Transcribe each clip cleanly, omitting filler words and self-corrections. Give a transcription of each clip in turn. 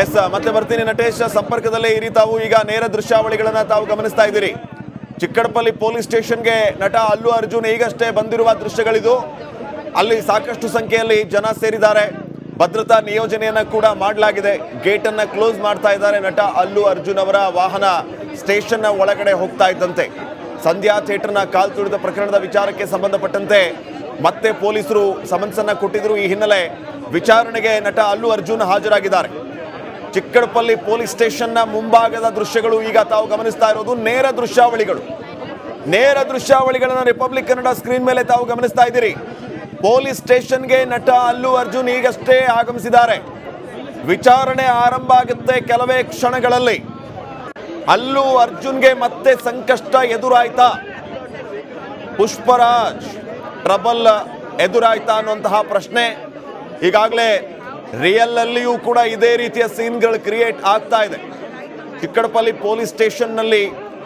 S ಮತ್ತೆ ಬರ್ತೀನಿ ನಟೇಶ್ ಸಂಪರ್ಕದಲ್ಲೇ ಇರಿ ತಾವು. ಈಗ ನೇರ ದೃಶ್ಯಾವಳಿಗಳನ್ನ ತಾವು ಗಮನಿಸ್ತಾ ಇದ್ದೀರಿ. ಚಿಕ್ಕಡಪಲ್ಲಿ ಪೊಲೀಸ್ ಸ್ಟೇಷನ್ಗೆ ನಟ ಅಲ್ಲು ಅರ್ಜುನ್ ಈಗಷ್ಟೇ ಬಂದಿರುವ ದೃಶ್ಯಗಳಿದು. ಅಲ್ಲಿ ಸಾಕಷ್ಟು ಸಂಖ್ಯೆಯಲ್ಲಿ ಜನ ಸೇರಿದ್ದಾರೆ. ಭದ್ರತಾ ನಿಯೋಜನೆಯನ್ನ ಕೂಡ ಮಾಡಲಾಗಿದೆ. ಗೇಟ್ ಅನ್ನ ಕ್ಲೋಸ್ ಮಾಡ್ತಾ ಇದ್ದಾರೆ. ನಟ ಅಲ್ಲು ಅರ್ಜುನ್ ಅವರ ವಾಹನ ಸ್ಟೇಷನ್ ಒಳಗಡೆ ಹೋಗ್ತಾ ಇದ್ದಂತೆ ಸಂಧ್ಯಾ ಥಿಯೇಟರ್ನ ಕಾಲ್ ತುಳಿದ ಪ್ರಕರಣದ ವಿಚಾರಕ್ಕೆ ಸಂಬಂಧಪಟ್ಟಂತೆ ಮತ್ತೆ ಪೊಲೀಸರು ಸಮನ್ಸ್ ಅನ್ನ ಕೊಟ್ಟಿದ್ರು. ಈ ಹಿನ್ನೆಲೆ ವಿಚಾರಣೆಗೆ ನಟ ಅಲ್ಲು ಅರ್ಜುನ್ ಹಾಜರಾಗಿದ್ದಾರೆ. ಚಿಕ್ಕಡಪಲ್ಲಿ ಪೊಲೀಸ್ ಸ್ಟೇಷನ್ನ ಮುಂಭಾಗದ ದೃಶ್ಯಗಳು ಈಗ ತಾವು ಗಮನಿಸ್ತಾ ಇರೋದು. ನೇರ ದೃಶ್ಯಾವಳಿಗಳನ್ನ ರಿಪಬ್ಲಿಕ್ ಕನ್ನಡ ಸ್ಕ್ರೀನ್ ಮೇಲೆ ತಾವು ಗಮನಿಸ್ತಾ ಇದ್ದೀರಿ. ಪೊಲೀಸ್ ಸ್ಟೇಷನ್ಗೆ ನಟ ಅಲ್ಲು ಅರ್ಜುನ್ ಈಗಷ್ಟೇ ಆಗಮಿಸಿದ್ದಾರೆ. ವಿಚಾರಣೆ ಆರಂಭ ಆಗುತ್ತೆ ಕೆಲವೇ ಕ್ಷಣಗಳಲ್ಲಿ. ಅಲ್ಲು ಅರ್ಜುನ್ಗೆ ಮತ್ತೆ ಸಂಕಷ್ಟ ಎದುರಾಯ್ತಾ? ಪುಷ್ಪರಾಜ್ ಟ್ರಬಲ್ ಎದುರಾಯ್ತಾ ಅನ್ನುವಂತಹ ಪ್ರಶ್ನೆ ಈಗಾಗಲೇ ರಿಯಲ್ ಅಲ್ಲಿಯೂ ಕೂಡ ಇದೇ ರೀತಿಯ ಸೀನ್ಗಳು ಕ್ರಿಯೇಟ್ ಆಗ್ತಾ ಇದೆ. ಚಿಕ್ಕಡಪಲ್ಲಿ ಪೊಲೀಸ್ ಸ್ಟೇಷನ್ನಲ್ಲಿ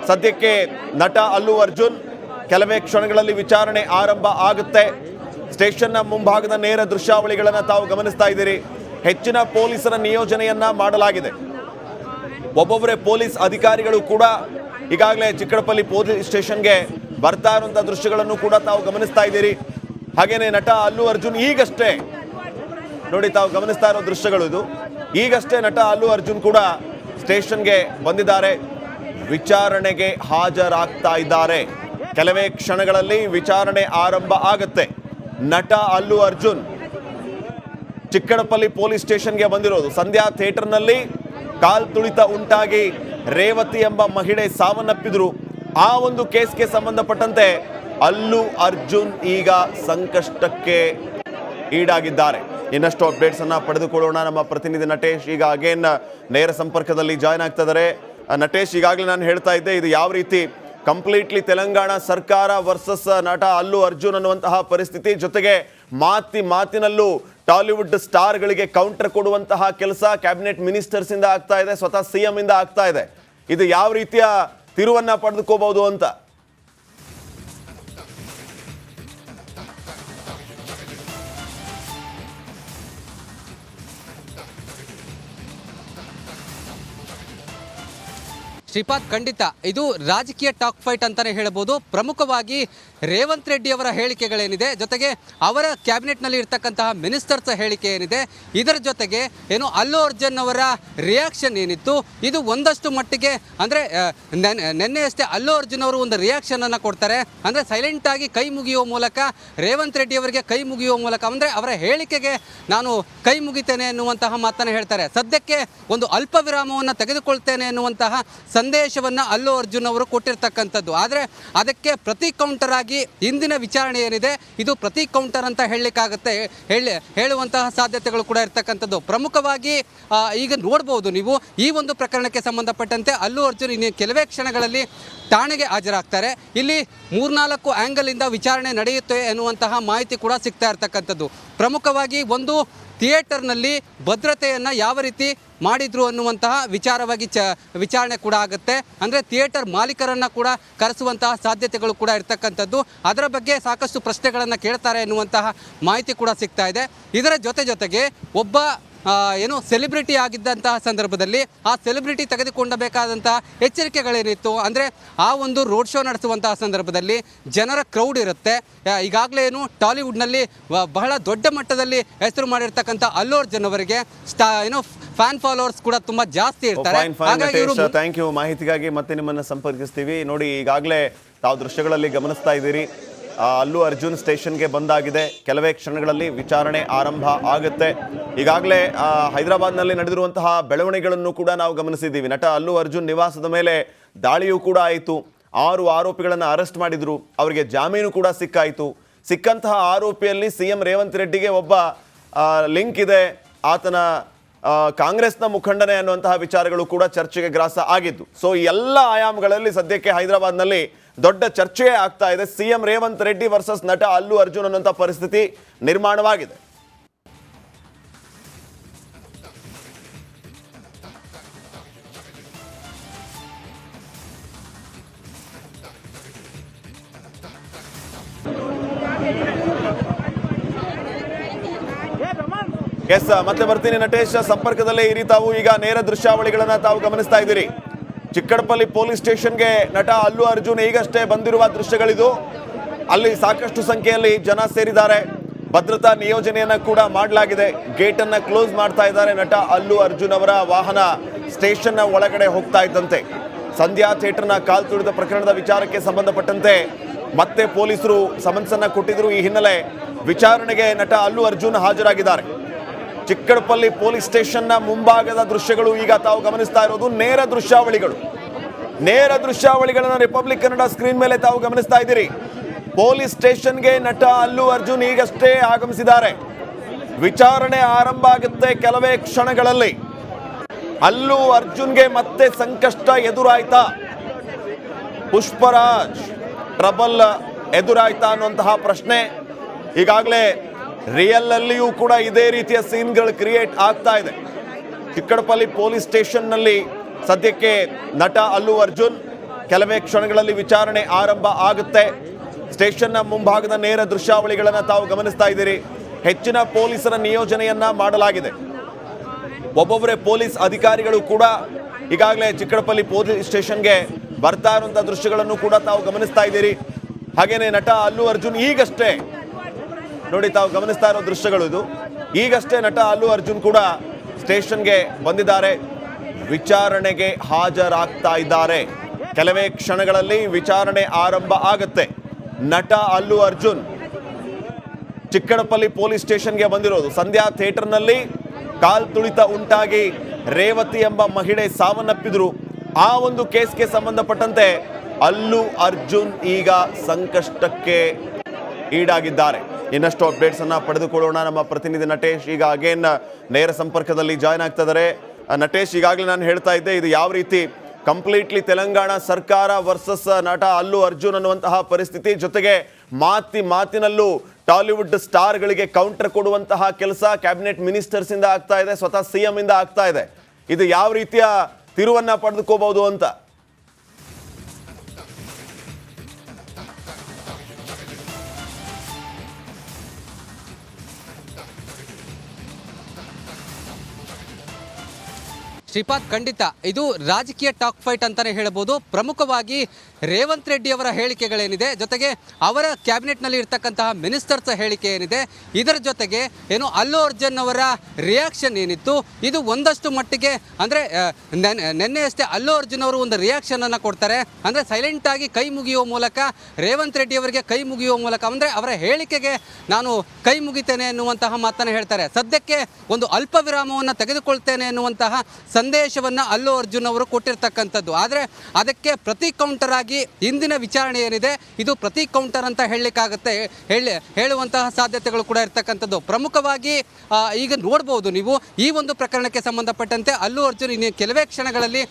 ಸದ್ಯಕ್ಕೆ ನಟ ಅಲ್ಲು ಅರ್ಜುನ್, ಕೆಲವೇ ಕ್ಷಣಗಳಲ್ಲಿ ವಿಚಾರಣೆ ಆರಂಭ ಆಗುತ್ತೆ. ಸ್ಟೇಷನ್ನ ಮುಂಭಾಗದ ನೇರ ದೃಶ್ಯಾವಳಿಗಳನ್ನು ತಾವು ಗಮನಿಸ್ತಾ ಇದ್ದೀರಿ. ಹೆಚ್ಚಿನ ಪೊಲೀಸರ ನಿಯೋಜನೆಯನ್ನ ಮಾಡಲಾಗಿದೆ. ಒಬ್ಬೊಬ್ಬರೇ ಪೊಲೀಸ್ ಅಧಿಕಾರಿಗಳು ಕೂಡ ಈಗಾಗಲೇ ಚಿಕ್ಕಡಪಲ್ಲಿ ಪೊಲೀಸ್ ಸ್ಟೇಷನ್ಗೆ ಬರ್ತಾ ಇರುವಂತಹ ದೃಶ್ಯಗಳನ್ನು ಕೂಡ ತಾವು ಗಮನಿಸ್ತಾ ಇದ್ದೀರಿ. ಹಾಗೇನೆ ನಟ ಅಲ್ಲು ಅರ್ಜುನ್ ಈಗಷ್ಟೇ ನೋಡಿ ತಾವು ಗಮನಿಸ್ತಾ ಇರೋ ದೃಶ್ಯಗಳು ಇದು. ಈಗಷ್ಟೇ ನಟ ಅಲ್ಲು ಅರ್ಜುನ್ ಕೂಡ ಸ್ಟೇಷನ್ಗೆ ಬಂದಿದ್ದಾರೆ. ವಿಚಾರಣೆಗೆ ಹಾಜರಾಗ್ತಾ ಇದ್ದಾರೆ. ಕೆಲವೇ ಕ್ಷಣಗಳಲ್ಲಿ ವಿಚಾರಣೆ ಆರಂಭ ಆಗುತ್ತೆ. ನಟ ಅಲ್ಲು ಅರ್ಜುನ್ ಚಿಕ್ಕಡಪಲ್ಲಿ ಪೊಲೀಸ್ ಸ್ಟೇಷನ್ಗೆ ಬಂದಿರೋದು. ಸಂಧ್ಯಾ ಥಿಯೇಟರ್ನಲ್ಲಿ ಕಾಲ್ ತುಳಿತ ಉಂಟಾಗಿ ರೇವತಿ ಎಂಬ ಮಹಿಳೆ ಸಾವನ್ನಪ್ಪಿದ್ರು. ಆ ಒಂದು ಕೇಸ್ಗೆ ಸಂಬಂಧಪಟ್ಟಂತೆ ಅಲ್ಲು ಅರ್ಜುನ್ ಈಗ ಸಂಕಷ್ಟಕ್ಕೆ ಈಡಾಗಿದ್ದಾರೆ. ಇನ್ನಷ್ಟು ಅಪ್ಡೇಟ್ಸ್ ಅನ್ನ ಪಡೆದುಕೊಳ್ಳೋಣ. ನಮ್ಮ ಪ್ರತಿನಿಧಿ ನಟೇಶ್ ಈಗ ಅಗೇನ್ ನೇರ ಸಂಪರ್ಕದಲ್ಲಿ ಜಾಯ್ನ್ ಆಗ್ತಾ ಇದ್ದಾರೆ. ನಟೇಶ್, ಈಗಾಗಲೇ ನಾನು ಹೇಳ್ತಾ ಇದ್ದೆ, ಇದು ಯಾವ ರೀತಿ ಕಂಪ್ಲೀಟ್ಲಿ ತೆಲಂಗಾಣ ಸರ್ಕಾರ ವರ್ಸಸ್ ನಟ ಅಲ್ಲು ಅರ್ಜುನ್ ಅನ್ನುವಂತಹ ಪರಿಸ್ಥಿತಿ. ಜೊತೆಗೆ ಮಾತಿನಲ್ಲೂ ಟಾಲಿವುಡ್ ಸ್ಟಾರ್ಗಳಿಗೆ ಕೌಂಟರ್ ಕೊಡುವಂತಹ ಕೆಲಸ ಕ್ಯಾಬಿನೆಟ್ ಮಿನಿಸ್ಟರ್ಸ್ ಇಂದ ಆಗ್ತಾ ಇದೆ, ಸ್ವತಃ ಸಿಎಂ ಇಂದ ಆಗ್ತಾ ಇದೆ. ಇದು ಯಾವ ರೀತಿಯ ತಿರುವನ್ನ ಪಡೆದುಕೋಬಹುದು ಅಂತ? ಶ್ರೀಪಾದ್, ಖಂಡಿತ ಇದು ರಾಜಕೀಯ ಟಾಕ್ ಫೈಟ್ ಅಂತಾನೆ ಹೇಳಬಹುದು. ಪ್ರಮುಖವಾಗಿ ರೇವಂತ್ ರೆಡ್ಡಿ ಅವರ ಹೇಳಿಕೆಗಳೇನಿದೆ, ಜೊತೆಗೆ ಅವರ ಕ್ಯಾಬಿನೆಟ್ನಲ್ಲಿ ಇರ್ತಕ್ಕಂತಹ ಮಿನಿಸ್ಟರ್ಸ್ ಹೇಳಿಕೆ ಏನಿದೆ, ಇದರ ಜೊತೆಗೆ ಏನು ಅಲ್ಲು ಅರ್ಜುನ್ ಅವರ ರಿಯಾಕ್ಷನ್ ಏನಿತ್ತು, ಇದು ಒಂದಷ್ಟು ಮಟ್ಟಿಗೆ ಅಂದರೆ ನಿನ್ನೆಯಷ್ಟೇ ಅಲ್ಲು ಅರ್ಜುನ್ ಅವರು ಒಂದು ರಿಯಾಕ್ಷನ್ ಅನ್ನು ಕೊಡ್ತಾರೆ. ಅಂದರೆ ಸೈಲೆಂಟ್ ಆಗಿ ಕೈ ಮುಗಿಯುವ ಮೂಲಕ ರೇವಂತ್ ರೆಡ್ಡಿ ಅವರಿಗೆ ಕೈ ಮುಗಿಯುವ ಮೂಲಕ, ಅಂದರೆ ಅವರ ಹೇಳಿಕೆಗೆ ನಾನು ಕೈ ಮುಗಿತೇನೆ ಎನ್ನುವಂತಹ ಮಾತನ್ನು ಹೇಳ್ತಾರೆ. ಸದ್ಯಕ್ಕೆ ಒಂದು ಅಲ್ಪ ವಿರಾಮವನ್ನು ತೆಗೆದುಕೊಳ್ತೇನೆ ಎನ್ನುವಂತಹ ಸಂದೇಶವನ್ನು ಅಲ್ಲು ಅರ್ಜುನ್ ಅವರು ಕೊಟ್ಟಿರ್ತಕ್ಕಂಥದ್ದು. ಆದರೆ ಅದಕ್ಕೆ ಪ್ರತಿ ಕೌಂಟರ್ ಆಗಿ ಇಂದಿನ ವಿಚಾರಣೆ ಏನಿದೆ ಇದು ಪ್ರತಿ ಕೌಂಟರ್ ಅಂತ ಹೇಳಲಿಕ್ಕಾಗುತ್ತೆ, ಹೇಳುವಂತಹ ಸಾಧ್ಯತೆಗಳು ಕೂಡ ಇರ್ತಕ್ಕಂಥದ್ದು. ಪ್ರಮುಖವಾಗಿ ಈಗ ನೋಡ್ಬೋದು ನೀವು, ಈ ಒಂದು ಪ್ರಕರಣಕ್ಕೆ ಸಂಬಂಧಪಟ್ಟಂತೆ ಅಲ್ಲು ಅರ್ಜುನ್ ಇನ್ನು ಕೆಲವೇ ಕ್ಷಣಗಳಲ್ಲಿ ಠಾಣೆಗೆ ಹಾಜರಾಗ್ತಾರೆ. ಇಲ್ಲಿ 3-4 ಆ್ಯಂಗಲಿಂದ ವಿಚಾರಣೆ ನಡೆಯುತ್ತೆ ಎನ್ನುವಂತಹ ಮಾಹಿತಿ ಕೂಡ ಸಿಗ್ತಾ ಇರ್ತಕ್ಕಂಥದ್ದು. ಪ್ರಮುಖವಾಗಿ ಒಂದು ಥಿಯೇಟರ್ನಲ್ಲಿ ಭದ್ರತೆಯನ್ನು ಯಾವ ರೀತಿ ಮಾಡಿದ್ರು ಅನ್ನುವಂತಹ ವಿಚಾರವಾಗಿ ವಿಚಾರಣೆ ಕೂಡ ಆಗುತ್ತೆ. ಅಂದರೆ ಥಿಯೇಟರ್ ಮಾಲೀಕರನ್ನು ಕೂಡ ಕರೆಸುವಂತಹ ಸಾಧ್ಯತೆಗಳು ಕೂಡ ಇರ್ತಕ್ಕಂಥದ್ದು. ಅದರ ಬಗ್ಗೆ ಸಾಕಷ್ಟು ಪ್ರಶ್ನೆಗಳನ್ನು ಕೇಳ್ತಾರೆ ಎನ್ನುವಂತಹ ಮಾಹಿತಿ ಕೂಡ ಸಿಗ್ತಾ ಇದೆ. ಇದರ ಜೊತೆಗೆ ಒಬ್ಬ ಏನು ಸೆಲೆಬ್ರಿಟಿ ಆಗಿದ್ದಂತಹ ಸಂದರ್ಭದಲ್ಲಿ ಆ ಸೆಲೆಬ್ರಿಟಿ ತೆಗೆದುಕೊಂಡಬೇಕಾದಂತಹ ಎಚ್ಚರಿಕೆಗಳೇನಿತ್ತು ಅಂದರೆ ಆ ಒಂದು ರೋಡ್ ಶೋ ನಡೆಸುವಂತಹ ಸಂದರ್ಭದಲ್ಲಿ ಜನರ ಕ್ರೌಡ್ ಇರುತ್ತೆ. ಈಗಾಗಲೇ ಏನು ಟಾಲಿವುಡ್ನಲ್ಲಿ ಬಹಳ ದೊಡ್ಡ ಮಟ್ಟದಲ್ಲಿ ಹೆಸರು ಮಾಡಿರ್ತಕ್ಕಂಥ ಅಲ್ಲು ಅರ್ಜುನ್ ಅವರಿಗೆ ಏನು ಫ್ಯಾನ್ ಫಾಲೋವರ್ಸ್ ಕೂಡ ತುಂಬಾ ಜಾಸ್ತಿ ಇರ್ತಾರೆ. ಥ್ಯಾಂಕ್ ಯು ಮಾಹಿತಿಗಾಗಿ. ಮತ್ತೆ ನಿಮ್ಮನ್ನು ಸಂಪರ್ಕಿಸ್ತೀವಿ. ನೋಡಿ, ಈಗಾಗಲೇ ತಾವು ದೃಶ್ಯಗಳಲ್ಲಿ ಗಮನಿಸ್ತಾ ಇದ್ದೀರಿ, ಅಲ್ಲು ಅರ್ಜುನ್ ಸ್ಟೇಷನ್ಗೆ ಬಂದಾಗಿದೆ. ಕೆಲವೇ ಕ್ಷಣಗಳಲ್ಲಿ ವಿಚಾರಣೆ ಆರಂಭ ಆಗುತ್ತೆ. ಈಗಾಗಲೇ ಹೈದರಾಬಾದ್ನಲ್ಲಿ ನಡೆದಿರುವಂತಹ ಬೆಳವಣಿಗೆಗಳನ್ನು ಕೂಡ ನಾವು ಗಮನಿಸಿದ್ದೀವಿ. ನಟ ಅಲ್ಲು ಅರ್ಜುನ್ ನಿವಾಸದ ಮೇಲೆ ದಾಳಿಯೂ ಕೂಡ ಆಯಿತು. 6 ಆರೋಪಿಗಳನ್ನು ಅರೆಸ್ಟ್ ಮಾಡಿದ್ರು. ಅವರಿಗೆ ಜಾಮೀನು ಕೂಡ ಸಿಕ್ಕಾಯಿತು. ಸಿಕ್ಕಂತಹ ಆರೋಪಿಯಲ್ಲಿ ಸಿಎಂ ರೇವಂತ್ ರೆಡ್ಡಿಗೆ ಒಬ್ಬ ಲಿಂಕ್ ಇದೆ, ಆತನ ಕಾಂಗ್ರೆಸ್ನ ಮುಖಂಡನೆ ಅನ್ನುವಂತಹ ವಿಚಾರಗಳು ಕೂಡ ಚರ್ಚೆಗೆ ಗ್ರಾಸ ಆಗಿದ್ದು. ಸೊ ಈ ಎಲ್ಲ ಆಯಾಮಗಳಲ್ಲಿ ಸದ್ಯಕ್ಕೆ ಹೈದರಾಬಾದ್ನಲ್ಲಿ ದೊಡ್ಡ ಚರ್ಚೆಯೇ ಆಗ್ತಾ ಇದೆ. ಸಿಎಂ ರೇವಂತ್ ರೆಡ್ಡಿ ವರ್ಸಸ್ ನಟ ಅಲ್ಲು ಅರ್ಜುನ್ ಅನ್ನುವಂಥ ಪರಿಸ್ಥಿತಿ ನಿರ್ಮಾಣವಾಗಿದೆ. ಎಸ್ ಮತ್ತೆ ಬರ್ತೀನಿ ನಟೇಶ್, ಸಂಪರ್ಕದಲ್ಲೇ ಇರಿ ತಾವು. ಈಗ ನೇರ ದೃಶ್ಯಾವಳಿಗಳನ್ನ ತಾವು ಗಮನಿಸ್ತಾ ಇದ್ದೀರಿ. ಚಿಕ್ಕಡಪಲ್ಲಿ ಪೊಲೀಸ್ ಸ್ಟೇಷನ್ಗೆ ನಟ ಅಲ್ಲು ಅರ್ಜುನ್ ಈಗಷ್ಟೇ ಬಂದಿರುವ ದೃಶ್ಯಗಳಿದು. ಅಲ್ಲಿ ಸಾಕಷ್ಟು ಸಂಖ್ಯೆಯಲ್ಲಿ ಜನ ಸೇರಿದ್ದಾರೆ. ಭದ್ರತಾ ನಿಯೋಜನೆಯನ್ನ ಕೂಡ ಮಾಡಲಾಗಿದೆ. ಗೇಟ್ ಅನ್ನ ಕ್ಲೋಸ್ ಮಾಡ್ತಾ ಇದ್ದಾರೆ. ನಟ ಅಲ್ಲು ಅರ್ಜುನ್ ಅವರ ವಾಹನ ಸ್ಟೇಷನ್ ಒಳಗಡೆ ಹೋಗ್ತಾ ಇದ್ದಂತೆ ಸಂಧ್ಯಾ ಥಿಯೇಟರ್ನ ಕಾಲ್ ತುಳಿದ ಪ್ರಕರಣದ ವಿಚಾರಕ್ಕೆ ಸಂಬಂಧಪಟ್ಟಂತೆ ಮತ್ತೆ ಪೊಲೀಸರು ಸಮನ್ಸ್ ಅನ್ನ ಕೊಟ್ಟಿದ್ರು. ಈ ಹಿನ್ನೆಲೆ ವಿಚಾರಣೆಗೆ ನಟ ಅಲ್ಲು ಅರ್ಜುನ್ ಹಾಜರಾಗಿದ್ದಾರೆ. ಚಿಕ್ಕಡಪಲ್ಲಿ ಪೊಲೀಸ್ ಸ್ಟೇಷನ್ನ ಮುಂಭಾಗದ ದೃಶ್ಯಗಳು ಈಗ ತಾವು ಗಮನಿಸ್ತಾ ಇರೋದು. ನೇರ ದೃಶ್ಯಾವಳಿಗಳನ್ನ ರಿಪಬ್ಲಿಕ್ ಕನ್ನಡ ಸ್ಕ್ರೀನ್ ಮೇಲೆ ತಾವು ಗಮನಿಸ್ತಾ ಇದ್ದೀರಿ. ಪೊಲೀಸ್ ಸ್ಟೇಷನ್ಗೆ ನಟ ಅಲ್ಲು ಅರ್ಜುನ್ ಈಗಷ್ಟೇ ಆಗಮಿಸಿದ್ದಾರೆ. ವಿಚಾರಣೆ ಆರಂಭ ಆಗುತ್ತೆ ಕೆಲವೇ ಕ್ಷಣಗಳಲ್ಲಿ. ಅಲ್ಲು ಅರ್ಜುನ್ಗೆ ಮತ್ತೆ ಸಂಕಷ್ಟ ಎದುರಾಯ್ತಾ? ಪುಷ್ಪರಾಜ್ ಟ್ರಬಲ್ ಎದುರಾಯ್ತಾ ಅನ್ನುವಂತಹ ಪ್ರಶ್ನೆ ಈಗಾಗಲೇ ರಿಯಲ್ ಅಲ್ಲಿಯೂ ಕೂಡ ಇದೇ ರೀತಿಯ ಸೀನ್ಗಳು ಕ್ರಿಯೇಟ್ ಆಗ್ತಾ ಇದೆ. ಚಿಕ್ಕಡಪಲ್ಲಿ ಪೊಲೀಸ್ ಸ್ಟೇಷನ್ನಲ್ಲಿ ಸದ್ಯಕ್ಕೆ ನಟ ಅಲ್ಲು ಅರ್ಜುನ್, ಕೆಲವೇ ಕ್ಷಣಗಳಲ್ಲಿ ವಿಚಾರಣೆ ಆರಂಭ ಆಗುತ್ತೆ. ಸ್ಟೇಷನ್ನ ಮುಂಭಾಗದ ನೇರ ದೃಶ್ಯಾವಳಿಗಳನ್ನು ತಾವು ಗಮನಿಸ್ತಾ ಇದ್ದೀರಿ. ಹೆಚ್ಚಿನ ಪೊಲೀಸರ ನಿಯೋಜನೆಯನ್ನ ಮಾಡಲಾಗಿದೆ. ಒಬ್ಬೊಬ್ಬರೇ ಪೊಲೀಸ್ ಅಧಿಕಾರಿಗಳು ಕೂಡ ಈಗಾಗಲೇ ಚಿಕ್ಕಡಪಲ್ಲಿ ಪೊಲೀಸ್ ಸ್ಟೇಷನ್ಗೆ ಬರ್ತಾ ಇರುವಂತಹ ದೃಶ್ಯಗಳನ್ನು ಕೂಡ ತಾವು ಗಮನಿಸ್ತಾ ಇದ್ದೀರಿ. ಹಾಗೇನೆ ನಟ ಅಲ್ಲು ಅರ್ಜುನ್ ಈಗಷ್ಟೇ ನೋಡಿ ತಾವು ಗಮನಿಸ್ತಾ ಇರೋ ದೃಶ್ಯಗಳು ಇದು. ಈಗಷ್ಟೇ ನಟ ಅಲ್ಲು ಅರ್ಜುನ್ ಕೂಡ ಸ್ಟೇಷನ್ಗೆ ಬಂದಿದ್ದಾರೆ. ವಿಚಾರಣೆಗೆ ಹಾಜರಾಗ್ತಾ ಇದ್ದಾರೆ. ಕೆಲವೇ ಕ್ಷಣಗಳಲ್ಲಿ ವಿಚಾರಣೆ ಆರಂಭ ಆಗುತ್ತೆ. ನಟ ಅಲ್ಲು ಅರ್ಜುನ್ ಚಿಕ್ಕಡಪಲ್ಲಿ ಪೊಲೀಸ್ ಸ್ಟೇಷನ್ಗೆ ಬಂದಿರೋದು. ಸಂಧ್ಯಾ ಥಿಯೇಟರ್ನಲ್ಲಿ ಕಾಲ್ ತುಳಿತ ಉಂಟಾಗಿ ರೇವತಿ ಎಂಬ ಮಹಿಳೆ ಸಾವನ್ನಪ್ಪಿದ್ರು. ಆ ಒಂದು ಕೇಸ್ಗೆ ಸಂಬಂಧಪಟ್ಟಂತೆ ಅಲ್ಲು ಅರ್ಜುನ್ ಈಗ ಸಂಕಷ್ಟಕ್ಕೆ ಈಡಾಗಿದ್ದಾರೆ. ಇನ್ನಷ್ಟು ಅಪ್ಡೇಟ್ಸ್ ಅನ್ನ ಪಡೆದುಕೊಳ್ಳೋಣ. ನಮ್ಮ ಪ್ರತಿನಿಧಿ ನಟೇಶ್ ಈಗ ಅಗೇನ್ ನೇರ ಸಂಪರ್ಕದಲ್ಲಿ ಜಾಯ್ನ್ ಆಗ್ತಾ ಇದ್ದಾರೆ. ನಟೇಶ್, ಈಗಾಗಲೇ ನಾನು ಹೇಳ್ತಾ ಇದ್ದೆ, ಇದು ಯಾವ ರೀತಿ ಕಂಪ್ಲೀಟ್ಲಿ ತೆಲಂಗಾಣ ಸರ್ಕಾರ ವರ್ಸಸ್ ನಟ ಅಲ್ಲು ಅರ್ಜುನ್ ಅನ್ನುವಂತಹ ಪರಿಸ್ಥಿತಿ. ಜೊತೆಗೆ ಮಾತಿನಲ್ಲೂ ಟಾಲಿವುಡ್ ಸ್ಟಾರ್ಗಳಿಗೆ ಕೌಂಟರ್ ಕೊಡುವಂತಹ ಕೆಲಸ ಕ್ಯಾಬಿನೆಟ್ ಮಿನಿಸ್ಟರ್ಸ್ ಇಂದ ಆಗ್ತಾ ಇದೆ, ಸ್ವತಃ ಸಿಎಂ ಇಂದ ಆಗ್ತಾ ಇದೆ. ಇದು ಯಾವ ರೀತಿಯ ತಿರುವನ್ನ ಪಡೆದುಕೋಬಹುದು ಅಂತ? ಶ್ರೀಪಾದ್, ಖಂಡಿತ ಇದು ರಾಜಕೀಯ ಟಾಕ್ ಫೈಟ್ ಅಂತಾನೆ ಹೇಳಬಹುದು. ಪ್ರಮುಖವಾಗಿ ರೇವಂತ್ ರೆಡ್ಡಿ ಅವರ ಹೇಳಿಕೆಗಳೇನಿದೆ, ಜೊತೆಗೆ ಅವರ ಕ್ಯಾಬಿನೆಟ್ನಲ್ಲಿ ಇರ್ತಕ್ಕಂತಹ ಮಿನಿಸ್ಟರ್ಸ್ ಹೇಳಿಕೆ ಏನಿದೆ, ಇದರ ಜೊತೆಗೆ ಏನು ಅಲ್ಲು ಅರ್ಜುನ್ ಅವರ ರಿಯಾಕ್ಷನ್ ಏನಿತ್ತು, ಇದು ಒಂದಷ್ಟು ಮಟ್ಟಿಗೆ ಅಂದರೆ ನಿನ್ನೆಯಷ್ಟೇ ಅಲ್ಲು ಅರ್ಜುನ್ ಅವರು ಒಂದು ರಿಯಾಕ್ಷನ್ ಅನ್ನು ಕೊಡ್ತಾರೆ. ಅಂದರೆ ಸೈಲೆಂಟ್ ಆಗಿ ಕೈ ಮುಗಿಯುವ ಮೂಲಕ ರೇವಂತ್ ರೆಡ್ಡಿ ಅವರಿಗೆ ಕೈ ಮುಗಿಯುವ ಮೂಲಕ, ಅಂದರೆ ಅವರ ಹೇಳಿಕೆಗೆ ನಾನು ಕೈ ಮುಗಿತೇನೆ ಎನ್ನುವಂತಹ ಮಾತನ್ನು ಹೇಳ್ತಾರೆ. ಸದ್ಯಕ್ಕೆ ಒಂದು ಅಲ್ಪ ವಿರಾಮವನ್ನು ತೆಗೆದುಕೊಳ್ತೇನೆ ಎನ್ನುವಂತಹ ಸಂದೇಶವನ್ನು ಅಲ್ಲು ಅರ್ಜುನ್ ಅವರು ಕೊಟ್ಟಿರ್ತಕ್ಕಂಥದ್ದು. ಆದರೆ ಅದಕ್ಕೆ ಪ್ರತಿ ಕೌಂಟರ್ ಆಗಿ ಇಂದಿನ ವಿಚಾರಣೆ ಏನಿದೆ, ಇದು ಪ್ರತಿ ಕೌಂಟರ್ ಅಂತ ಹೇಳಲಿಕ್ಕಾಗತ್ತೆ, ಹೇಳುವಂತಹ ಸಾಧ್ಯತೆಗಳು ಕೂಡ ಇರ್ತಕ್ಕಂಥದ್ದು. ಪ್ರಮುಖವಾಗಿ ಈಗ ನೋಡ್ಬೋದು ನೀವು, ಈ ಒಂದು ಪ್ರಕರಣಕ್ಕೆ ಸಂಬಂಧಪಟ್ಟಂತೆ ಅಲ್ಲು ಅರ್ಜುನ್ ಇನ್ನು ಕೆಲವೇ ಕ್ಷಣಗಳಲ್ಲಿ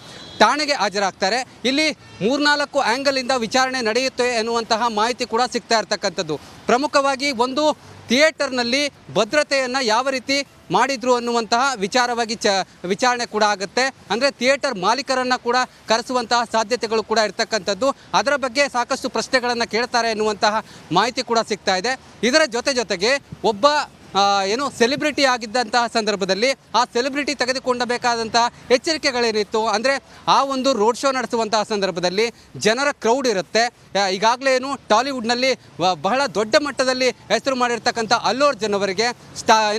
ಠಾಣೆಗೆ ಹಾಜರಾಗ್ತಾರೆ. ಇಲ್ಲಿ 3-4 ಆ್ಯಂಗಲಿಂದ ವಿಚಾರಣೆ ನಡೆಯುತ್ತೆ ಎನ್ನುವಂತಹ ಮಾಹಿತಿ ಕೂಡ ಸಿಗ್ತಾ ಇರ್ತಕ್ಕಂಥದ್ದು. ಪ್ರಮುಖವಾಗಿ ಒಂದು ಥಿಯೇಟರ್ನಲ್ಲಿ ಭದ್ರತೆಯನ್ನು ಯಾವ ರೀತಿ ಮಾಡಿದ್ರು ಅನ್ನುವಂತಹ ವಿಚಾರವಾಗಿ ವಿಚಾರಣೆ ಕೂಡ ಆಗುತ್ತೆ. ಅಂದರೆ ಥಿಯೇಟರ್ ಮಾಲೀಕರನ್ನು ಕೂಡ ಕರೆಸುವಂತಹ ಸಾಧ್ಯತೆಗಳು ಕೂಡ ಇರ್ತಕ್ಕಂಥದ್ದು. ಅದರ ಬಗ್ಗೆ ಸಾಕಷ್ಟು ಪ್ರಶ್ನೆಗಳನ್ನು ಕೇಳ್ತಾರೆ ಎನ್ನುವಂತಹ ಮಾಹಿತಿ ಕೂಡ ಸಿಗ್ತಾ ಇದೆ. ಇದರ ಜೊತೆಗೆ ಒಬ್ಬ ಏನು ಸೆಲೆಬ್ರಿಟಿ ಆಗಿದ್ದಂತಹ ಸಂದರ್ಭದಲ್ಲಿ ಆ ಸೆಲೆಬ್ರಿಟಿ ತೆಗೆದುಕೊಂಡಬೇಕಾದಂತಹ ಎಚ್ಚರಿಕೆಗಳೇನಿತ್ತು ಅಂದರೆ, ಆ ಒಂದು ರೋಡ್ ಶೋ ನಡೆಸುವಂತಹ ಸಂದರ್ಭದಲ್ಲಿ ಜನರ ಕ್ರೌಡ್ ಇರುತ್ತೆ. ಈಗಾಗಲೇ ಏನು ಟಾಲಿವುಡ್ನಲ್ಲಿ ಬಹಳ ದೊಡ್ಡ ಮಟ್ಟದಲ್ಲಿ ಹೆಸರು ಮಾಡಿರ್ತಕ್ಕಂಥ ಅಲ್ಲು ಅರ್ಜುನ್ ಅವರಿಗೆ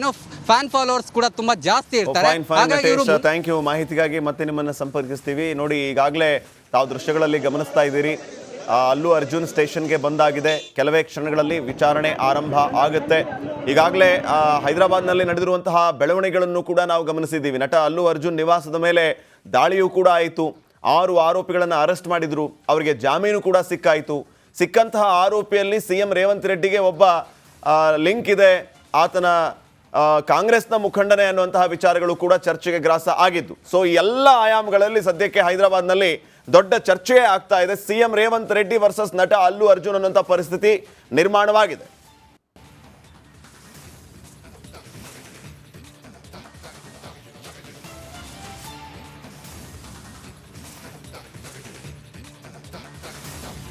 ಏನು ಫ್ಯಾನ್ ಫಾಲೋವರ್ಸ್ ಕೂಡ ತುಂಬಾ ಜಾಸ್ತಿ ಇರ್ತಾರೆ. ಥ್ಯಾಂಕ್ ಯು ಮಾಹಿತಿಗಾಗಿ. ಮತ್ತೆ ನಿಮ್ಮನ್ನು ಸಂಪರ್ಕಿಸ್ತೀವಿ. ನೋಡಿ, ಈಗಾಗಲೇ ತಾವು ದೃಶ್ಯಗಳಲ್ಲಿ ಗಮನಿಸ್ತಾ ಇದ್ದೀರಿ, ಅಲ್ಲು ಅರ್ಜುನ್ ಸ್ಟೇಷನ್ಗೆ ಬಂದಾಗಿದೆ. ಕೆಲವೇ ಕ್ಷಣಗಳಲ್ಲಿ ವಿಚಾರಣೆ ಆರಂಭ ಆಗುತ್ತೆ. ಈಗಾಗಲೇ ಹೈದರಾಬಾದ್ನಲ್ಲಿ ನಡೆದಿರುವಂತಹ ಬೆಳವಣಿಗೆಗಳನ್ನು ಕೂಡ ನಾವು ಗಮನಿಸಿದ್ದೀವಿ. ನಟ ಅಲ್ಲು ಅರ್ಜುನ್ ನಿವಾಸದ ಮೇಲೆ ದಾಳಿಯೂ ಕೂಡ ಆಯಿತು. 6 ಆರೋಪಿಗಳನ್ನು ಅರೆಸ್ಟ್ ಮಾಡಿದ್ರು. ಅವರಿಗೆ ಜಾಮೀನು ಕೂಡ ಸಿಕ್ಕಾಯಿತು. ಸಿಕ್ಕಂತಹ ಆರೋಪಿಯಲ್ಲಿ ಸಿಎಂ ರೇವಂತ್ ರೆಡ್ಡಿಗೆ ಒಬ್ಬ ಲಿಂಕ್ ಇದೆ, ಆತನ ಕಾಂಗ್ರೆಸ್ನ ಮುಖಂಡನೆ ಅನ್ನುವಂತಹ ವಿಚಾರಗಳು ಕೂಡ ಚರ್ಚೆಗೆ ಗ್ರಾಸ ಆಗಿದ್ದು. ಸೊ ಈ ಎಲ್ಲ ಆಯಾಮಗಳಲ್ಲಿ ಸದ್ಯಕ್ಕೆ ಹೈದರಾಬಾದ್ನಲ್ಲಿ ದೊಡ್ಡ ಚರ್ಚೆ ಆಗ್ತಾ ಇದೆ. ಸಿಎಂ ರೇವಂತ್ ರೆಡ್ಡಿ ವರ್ಸಸ್ ನಟ ಅಲ್ಲು ಅರ್ಜುನ್ ಅನ್ನುವಂಥ ಪರಿಸ್ಥಿತಿ ನಿರ್ಮಾಣವಾಗಿದೆ.